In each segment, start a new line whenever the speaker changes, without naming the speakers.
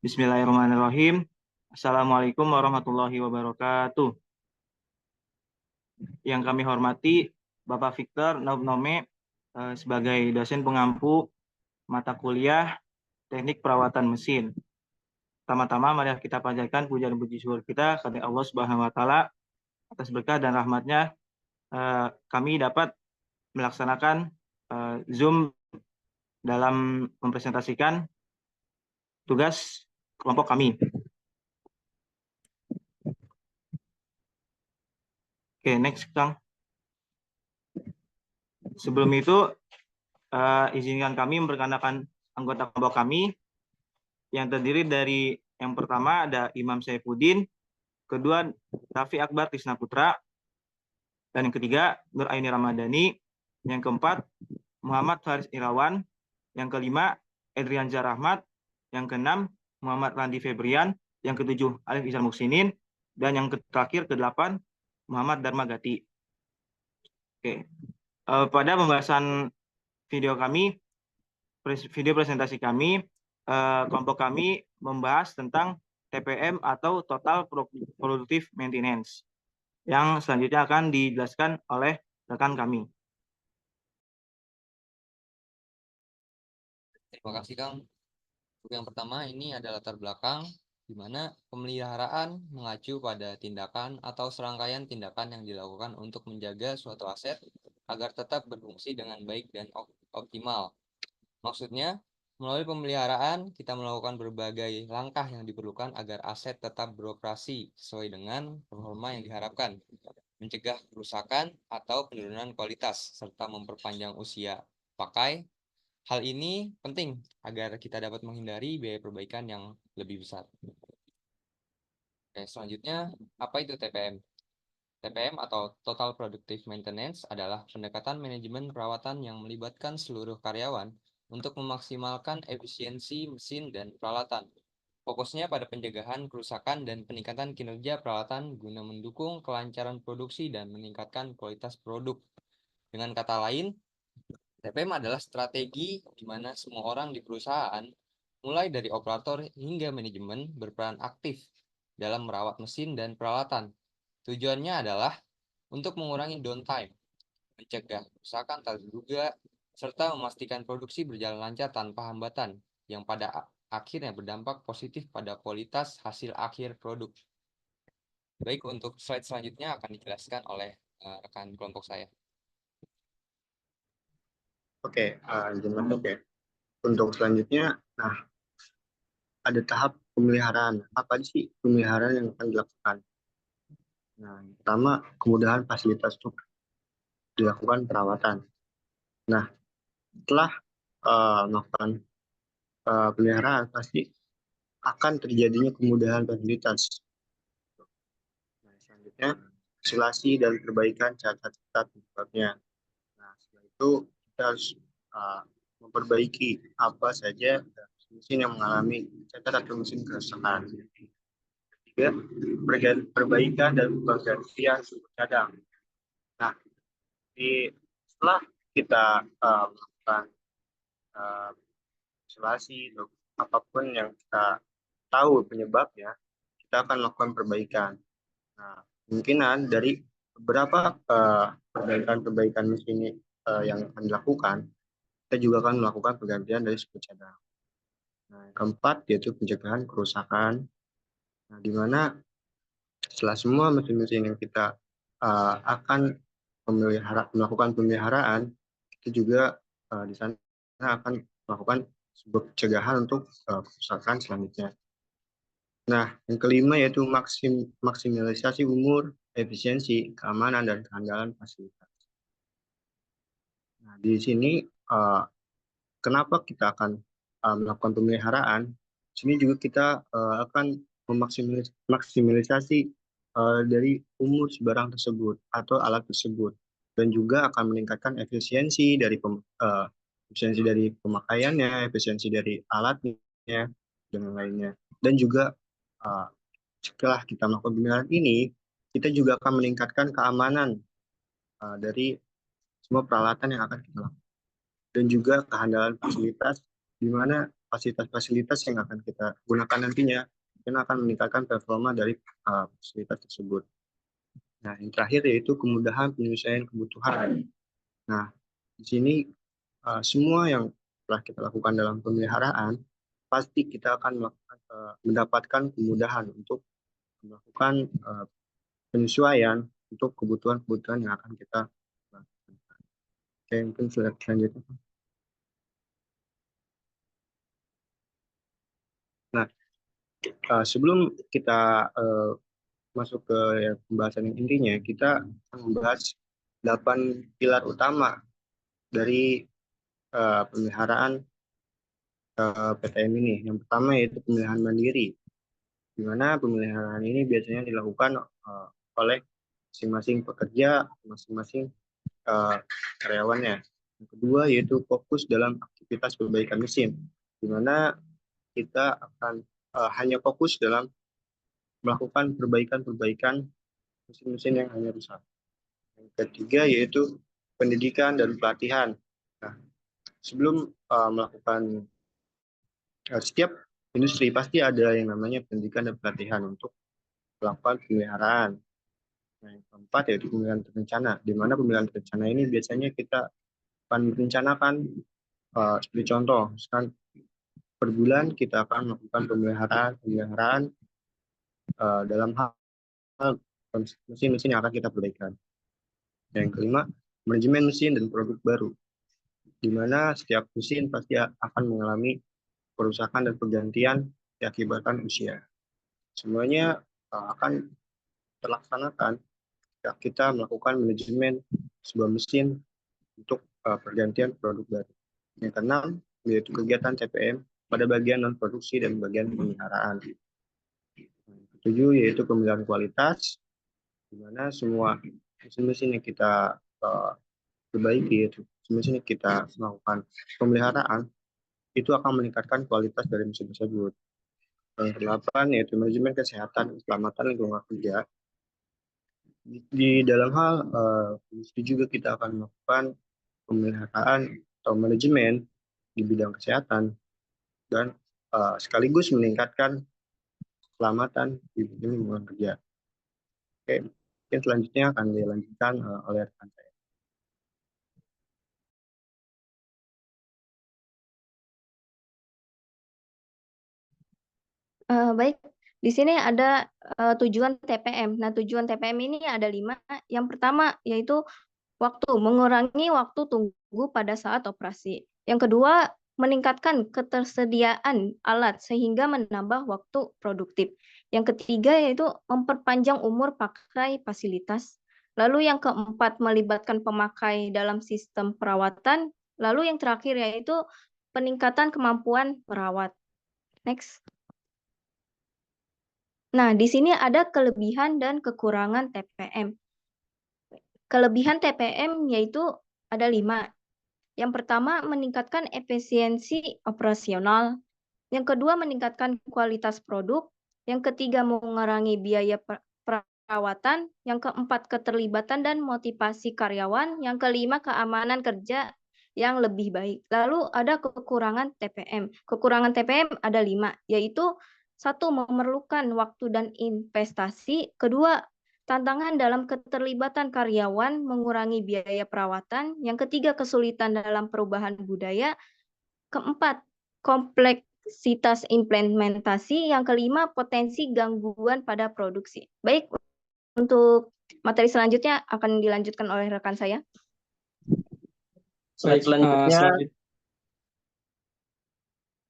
Bismillahirrahmanirrahim. Assalamualaikum warahmatullahi wabarakatuh. Yang kami hormati Bapak Victor Nome sebagai dosen pengampu mata kuliah Teknik Perawatan Mesin. Pertama-tama mari kita panjatkan puja dan puji syukur kita kepada Allah Subhanahu wa taala atas berkah dan rahmatnya kami dapat melaksanakan Zoom dalam mempresentasikan tugas kelompok kami. Oke, next, Kang. Sebelum itu, izinkan kami memperkenalkan anggota kelompok kami yang terdiri dari yang pertama ada Imam Saifuddin, kedua Raffi Akbar Tisna Putra, dan yang ketiga Nur Aini Ramadhani, yang keempat Muhammad Faris Irawan, yang kelima Edrian Rahmat, yang keenam Muhammad Randi Febrian, yang ketujuh Alif Izal Muksinin, dan yang terakhir kedelapan Muhammad Dharma Gati. Oke. Pada pembahasan video presentasi kami, kelompok kami membahas tentang TPM atau Total Productive Maintenance, yang selanjutnya akan dijelaskan oleh rekan kami.
Terima kasih, Kang. Untuk yang pertama, ini ada latar belakang di mana pemeliharaan mengacu pada tindakan atau serangkaian tindakan yang dilakukan untuk menjaga suatu aset agar tetap berfungsi dengan baik dan optimal. Maksudnya, melalui pemeliharaan, kita melakukan berbagai langkah yang diperlukan agar aset tetap beroperasi sesuai dengan performa yang diharapkan, mencegah kerusakan atau penurunan kualitas, serta memperpanjang usia pakai. Hal ini penting agar kita dapat menghindari biaya perbaikan yang lebih besar. Oke, selanjutnya, apa itu TPM? TPM atau Total Productive Maintenance adalah pendekatan manajemen perawatan yang melibatkan seluruh karyawan untuk memaksimalkan efisiensi mesin dan peralatan. Fokusnya pada pencegahan kerusakan dan peningkatan kinerja peralatan guna mendukung kelancaran produksi dan meningkatkan kualitas produk. Dengan kata lain, TPM adalah strategi di mana semua orang di perusahaan, mulai dari operator hingga manajemen, berperan aktif dalam merawat mesin dan peralatan. Tujuannya adalah untuk mengurangi downtime, mencegah kerusakan tak terduga, serta memastikan produksi berjalan lancar tanpa hambatan, yang pada akhirnya berdampak positif pada kualitas hasil akhir produk. Baik, untuk slide selanjutnya akan dijelaskan oleh rekan kelompok saya.
Oke, izin masuk ya. Untuk selanjutnya, ada tahap pemeliharaan. Apa sih pemeliharaan yang akan dilakukan? Nah, pertama, kemudahan fasilitas untuk dilakukan perawatan. Nah, setelah melakukan pemeliharaan, pasti akan terjadinya kemudahan fasilitas. Nah, selanjutnya, isolasi dan perbaikan cacat-cacat penyebabnya. Nah, setelah itu kita harus memperbaiki apa saja mesin yang mengalami cacat atau mesin kerusakan. Ketiga, perbaikan dan penggantian sumber cadang. Nah, setelah kita melakukan isolasi atau apapun yang kita tahu penyebabnya, kita akan melakukan perbaikan. Nah, kemungkinan dari beberapa perbaikan mesin yang akan dilakukan, kita juga akan melakukan pergantian dari sumber cadang. Nah, yang keempat yaitu pencegahan kerusakan. Nah, di mana setelah semua mesin-mesin yang kita akan melakukan pemeliharaan, kita juga di sana akan melakukan sebuah pencegahan untuk kerusakan selanjutnya. Nah, yang kelima yaitu maksimalisasi umur, efisiensi, keamanan, dan kehandalan fasilitas. Nah, di sini kenapa kita akan melakukan pemeliharaan? Di sini juga kita akan memaksimalisasi dari umur barang tersebut atau alat tersebut, dan juga akan meningkatkan efisiensi dari pemakaiannya, efisiensi dari alatnya, dan lainnya. Dan juga setelah kita melakukan pemeliharaan ini, kita juga akan meningkatkan keamanan dari semua peralatan yang akan kita lakukan, dan juga kehandalan fasilitas, di mana fasilitas-fasilitas yang akan kita gunakan nantinya, dan akan meningkatkan performa dari fasilitas tersebut. Nah, yang terakhir yaitu kemudahan penyesuaian kebutuhan. Nah, di sini semua yang telah kita lakukan dalam pemeliharaan, pasti kita akan mendapatkan kemudahan untuk melakukan penyesuaian untuk kebutuhan-kebutuhan yang akan kita lakukan. Oke, mungkin selanjutnya. Nah, sebelum kita masuk ke pembahasan yang intinya, kita akan membahas 8 pilar utama dari pemeliharaan PTM ini. Yang pertama yaitu pemeliharaan mandiri, di mana pemeliharaan ini biasanya dilakukan oleh masing-masing pekerja, masing-masing karyawannya. Yang kedua yaitu fokus dalam aktivitas perbaikan mesin, di mana kita akan hanya fokus dalam melakukan perbaikan-perbaikan mesin-mesin yang hanya rusak. Yang ketiga yaitu pendidikan dan pelatihan. Nah, sebelum melakukan setiap industri pasti ada yang namanya pendidikan dan pelatihan untuk melakukan pemeliharaan. Nah, yang keempat yaitu pemeliharaan terencana, di mana pemeliharaan terencana ini biasanya kita akan merencanakan seperti contoh, misalkan per bulan kita akan melakukan pemeliharaan dalam hal mesin-mesin yang akan kita perbaikan. Yang kelima, manajemen mesin dan produk baru, di mana setiap mesin pasti akan mengalami kerusakan dan pergantian diakibatkan usia. Semuanya akan terlaksanakan jika kita melakukan manajemen sebuah mesin untuk pergantian produk baru. Yang keenam, yaitu kegiatan TPM pada bagian non-produksi dan bagian pemeliharaan. Yang ketujuh, yaitu pemeliharaan kualitas, di mana semua mesin-mesin yang kita perbaiki, mesin yang kita melakukan pemeliharaan, itu akan meningkatkan kualitas dari mesin tersebut. Yang kedelapan, yaitu manajemen kesehatan dan keselamatan lingkungan kerja. Di dalam hal industri juga kita akan melakukan pemeliharaan atau manajemen di bidang kesehatan dan sekaligus meningkatkan keselamatan di bidang lingkungan kerja. Oke, mungkin selanjutnya akan dilanjutkan oleh rekan saya.
Baik, di sini ada tujuan TPM. Nah, tujuan TPM ini ada 5. Yang pertama yaitu mengurangi waktu tunggu pada saat operasi. Yang kedua, meningkatkan ketersediaan alat sehingga menambah waktu produktif. Yang ketiga yaitu memperpanjang umur pakai fasilitas. Lalu yang keempat, melibatkan pemakai dalam sistem perawatan. Lalu yang terakhir yaitu peningkatan kemampuan perawat. Next. Nah, di sini ada kelebihan dan kekurangan TPM. Kelebihan TPM yaitu ada 5. Yang pertama, meningkatkan efisiensi operasional. Yang kedua, meningkatkan kualitas produk. Yang ketiga, mengurangi biaya perawatan. Yang keempat, keterlibatan dan motivasi karyawan. Yang kelima, keamanan kerja yang lebih baik. Lalu ada kekurangan TPM. Kekurangan TPM ada 5, yaitu 1, memerlukan waktu dan investasi. Kedua, tantangan dalam keterlibatan karyawan, mengurangi biaya perawatan. Yang ketiga, kesulitan dalam perubahan budaya. Keempat, kompleksitas implementasi. Yang kelima, potensi gangguan pada produksi. Baik, untuk materi selanjutnya akan dilanjutkan oleh rekan saya.
Baik, selanjutnya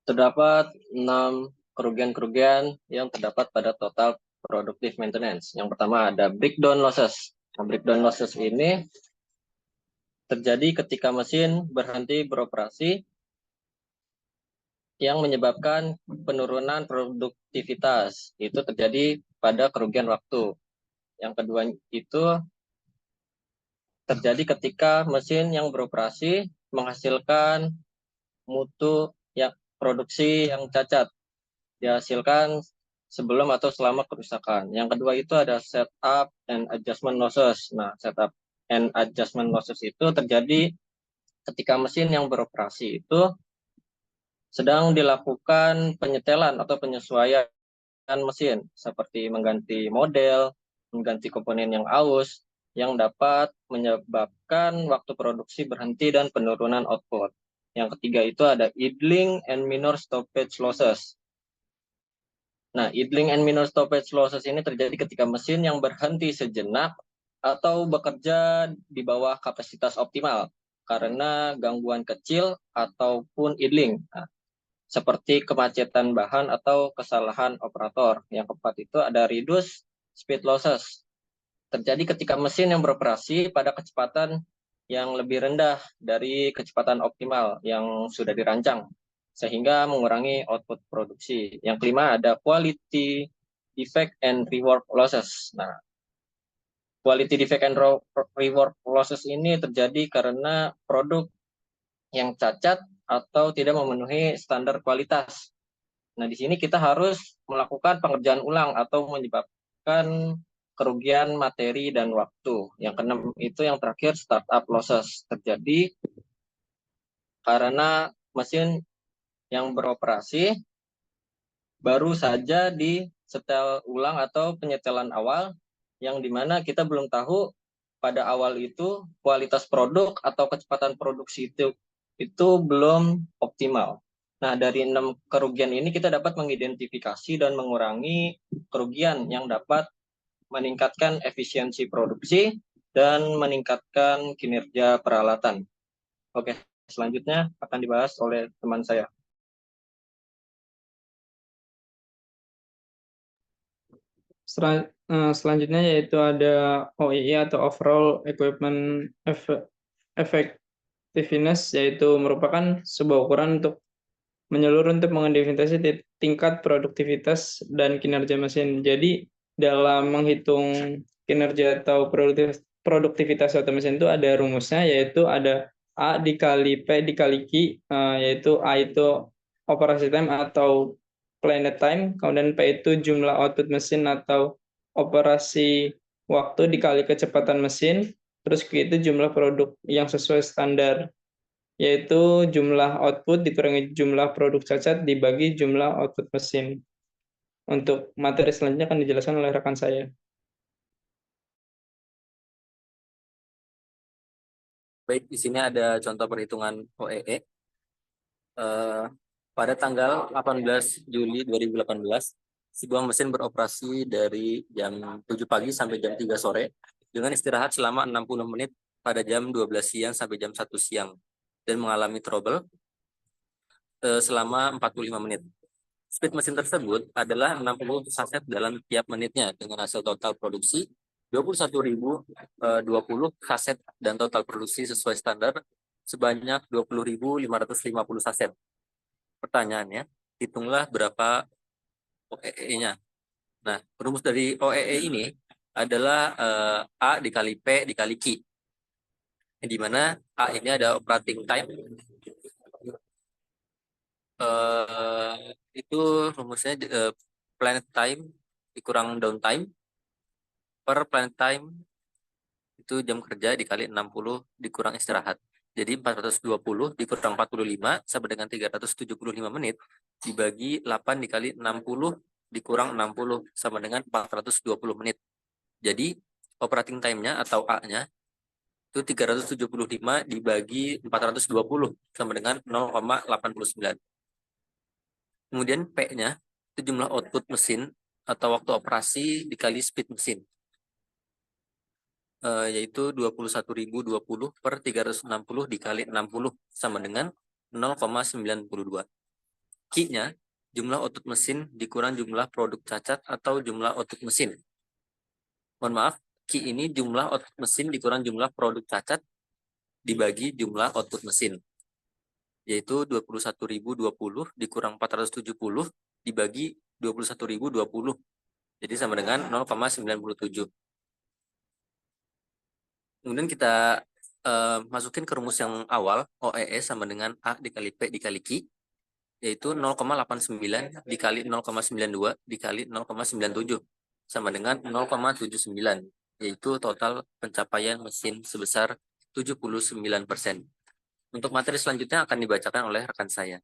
terdapat 6 kerugian-kerugian yang terdapat pada total productive maintenance. Yang pertama ada breakdown losses. Nah, breakdown losses ini terjadi ketika mesin berhenti beroperasi yang menyebabkan penurunan produktivitas. Itu terjadi pada kerugian waktu. Yang kedua itu terjadi ketika mesin yang beroperasi menghasilkan mutu yang produksi yang cacat, dihasilkan sebelum atau selama kerusakan. Yang kedua itu ada setup and adjustment losses. Nah, setup and adjustment losses itu terjadi ketika mesin yang beroperasi itu sedang dilakukan penyetelan atau penyesuaian mesin, seperti mengganti model, mengganti komponen yang aus, yang dapat menyebabkan waktu produksi berhenti dan penurunan output. Yang ketiga itu ada idling and minor stoppage losses. Nah, idling and minor stoppage losses ini terjadi ketika mesin yang berhenti sejenak atau bekerja di bawah kapasitas optimal karena gangguan kecil ataupun idling. Nah, seperti kemacetan bahan atau kesalahan operator. Yang keempat itu ada reduce speed losses. Terjadi ketika mesin yang beroperasi pada kecepatan yang lebih rendah dari kecepatan optimal yang sudah dirancang, sehingga mengurangi output produksi. Yang kelima ada quality defect and rework losses. Nah, quality defect and rework losses ini terjadi karena produk yang cacat atau tidak memenuhi standar kualitas. Nah, di sini kita harus melakukan pengerjaan ulang atau menyebabkan kerugian materi dan waktu. Yang keenam itu yang terakhir startup losses terjadi karena mesin yang beroperasi baru saja disetel ulang atau penyetelan awal yang dimana kita belum tahu pada awal itu kualitas produk atau kecepatan produksi itu belum optimal. Nah, dari 6 kerugian ini kita dapat mengidentifikasi dan mengurangi kerugian yang dapat meningkatkan efisiensi produksi dan meningkatkan kinerja peralatan. Oke, selanjutnya akan dibahas oleh teman saya.
Selanjutnya yaitu ada OEE atau Overall Equipment Effectiveness, yaitu merupakan sebuah ukuran untuk menyeluruh untuk mengidentifikasi tingkat produktivitas dan kinerja mesin. Jadi dalam menghitung kinerja atau produktivitas suatu mesin itu ada rumusnya, yaitu ada A dikali P dikali Q, yaitu A itu operasi time atau planet time, kemudian P itu jumlah output mesin atau operasi waktu dikali kecepatan mesin, terus Q itu jumlah produk yang sesuai standar, yaitu jumlah output dikurangi jumlah produk cacat dibagi jumlah output mesin. Untuk materi selanjutnya akan dijelaskan oleh rekan saya.
Baik, di sini ada contoh perhitungan OEE. Pada tanggal 18 Juli 2018, sebuah mesin beroperasi dari jam 7 pagi sampai jam 3 sore dengan istirahat selama 60 menit pada jam 12 siang sampai jam 1 siang dan mengalami trouble selama 45 menit. Speed mesin tersebut adalah 60 saset dalam tiap menitnya dengan hasil total produksi 21.020 saset dan total produksi sesuai standar sebanyak 20.550 saset. Pertanyaannya, hitunglah berapa OEE-nya. Nah, rumus dari OEE ini adalah A dikali P dikali Q. Di mana A ini ada operating time. Itu rumusnya planet time dikurang downtime per planet time itu jam kerja dikali 60 dikurang istirahat. Jadi 420 dikurang 45 sama dengan 375 menit dibagi 8 dikali 60 dikurang 60 sama dengan 420 menit. Jadi operating time-nya atau A-nya itu 375 dibagi 420 sama dengan 0,89. Kemudian P-nya itu jumlah output mesin atau waktu operasi dikali speed mesin. Yaitu 21.020 per 360 dikali 60 sama dengan 0,92. Q-nya jumlah output mesin dikurang jumlah produk cacat atau jumlah output mesin. Mohon maaf, Q ini jumlah output mesin dikurang jumlah produk cacat dibagi jumlah output mesin. Yaitu 21.020 dikurang 470 dibagi 21.020. Jadi sama dengan 0,97. Kemudian kita masukin ke rumus yang awal, OEE sama dengan A dikali P dikali Q, yaitu 0,89 dikali 0,92 dikali 0,97, sama dengan 0,79, yaitu total pencapaian mesin sebesar 79%. Untuk materi selanjutnya akan dibacakan oleh rekan saya.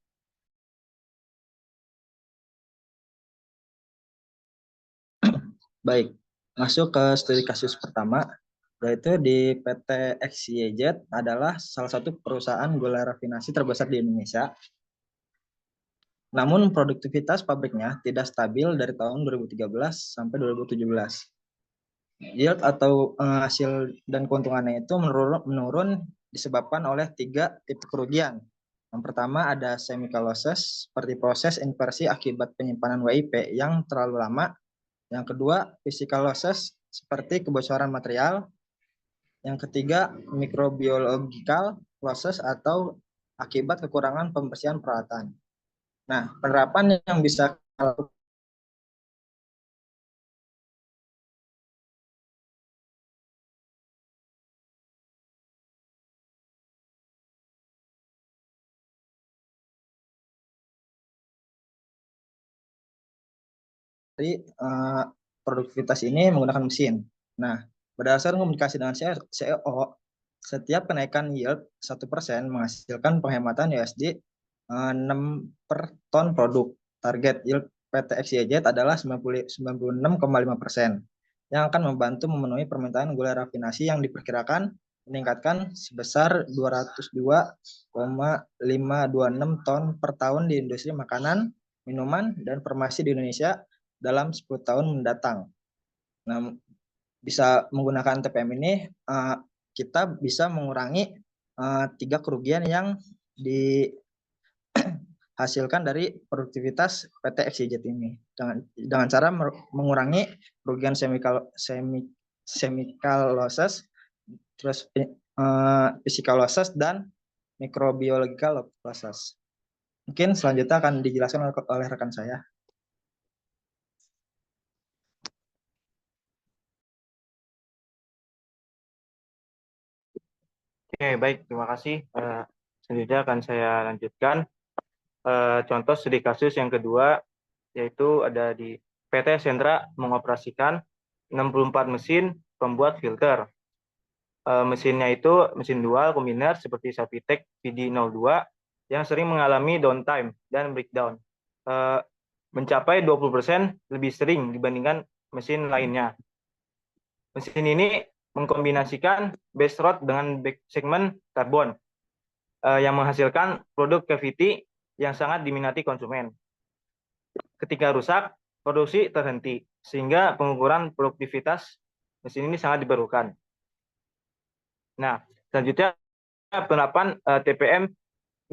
Baik, masuk ke studi kasus pertama, yaitu di PT XYZ adalah salah satu perusahaan gula rafinasi terbesar di Indonesia. Namun produktivitas pabriknya tidak stabil dari tahun 2013 sampai 2017. Yield atau hasil dan keuntungannya itu menurun disebabkan oleh 3 tipe kerugian. Yang pertama ada chemical losses, seperti proses inversi akibat penyimpanan WIP yang terlalu lama. Yang kedua, physical losses, seperti kebocoran material. Yang ketiga, microbiological losses atau akibat kekurangan pembersihan peralatan. Nah, penerapan yang bisa dari produktivitas ini menggunakan mesin. Nah, berdasarkan komunikasi dengan CEO, setiap kenaikan yield 1% menghasilkan penghematan USD 6 per ton produk. Target yield PT XYZ adalah 96,5%, yang akan membantu memenuhi permintaan gula rafinasi yang diperkirakan meningkatkan sebesar 202,526 ton per tahun di industri makanan, minuman, dan farmasi di Indonesia dalam 10 tahun mendatang. Nah, bisa menggunakan TPM ini, kita bisa mengurangi 3 kerugian yang dihasilkan dari produktivitas PT XYZ ini dengan cara mengurangi kerugian chemical losses, terus physical losses, dan microbiological losses. Mungkin selanjutnya akan dijelaskan oleh rekan saya.
Oke, baik, terima kasih. Selanjutnya akan saya lanjutkan. Contoh studi kasus yang kedua, yaitu ada di PT Sentra mengoperasikan 64 mesin pembuat filter. Mesinnya itu mesin dual kombiner seperti Savitec VD02 yang sering mengalami downtime dan breakdown. Mencapai 20% lebih sering dibandingkan mesin lainnya. Mesin ini mengkombinasikan base rod dengan back segmen karbon yang menghasilkan produk cavity yang sangat diminati konsumen. Ketika rusak, produksi terhenti, sehingga pengukuran produktivitas mesin ini sangat diperlukan. Nah, selanjutnya penerapan TPM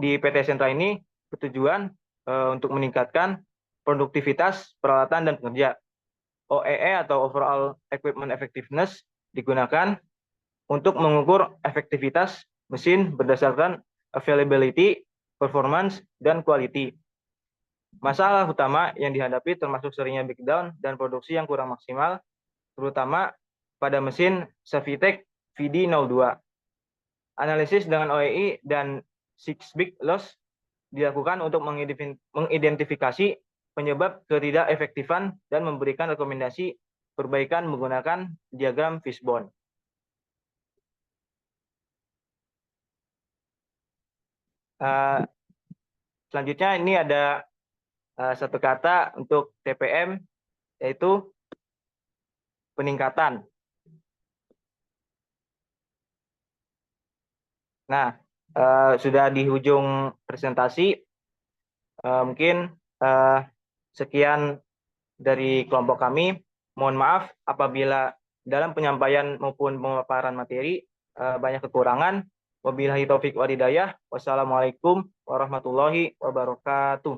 di PT Sentra ini bertujuan untuk meningkatkan produktivitas peralatan dan pekerja. OEE atau Overall Equipment Effectiveness digunakan untuk mengukur efektivitas mesin berdasarkan availability, performance, dan quality. Masalah utama yang dihadapi termasuk seringnya breakdown dan produksi yang kurang maksimal, terutama pada mesin Savitec VD02. Analisis dengan OEI dan Six Big Loss dilakukan untuk mengidentifikasi penyebab ketidakefektifan dan memberikan rekomendasi perbaikan menggunakan diagram fishbone. Selanjutnya ini ada satu kata untuk TPM, yaitu peningkatan. Nah, sudah di ujung presentasi, mungkin sekian dari kelompok kami. Mohon maaf apabila dalam penyampaian maupun pemaparan materi banyak kekurangan. Wabillahi taufik wal hidayah. Wassalamualaikum warahmatullahi wabarakatuh.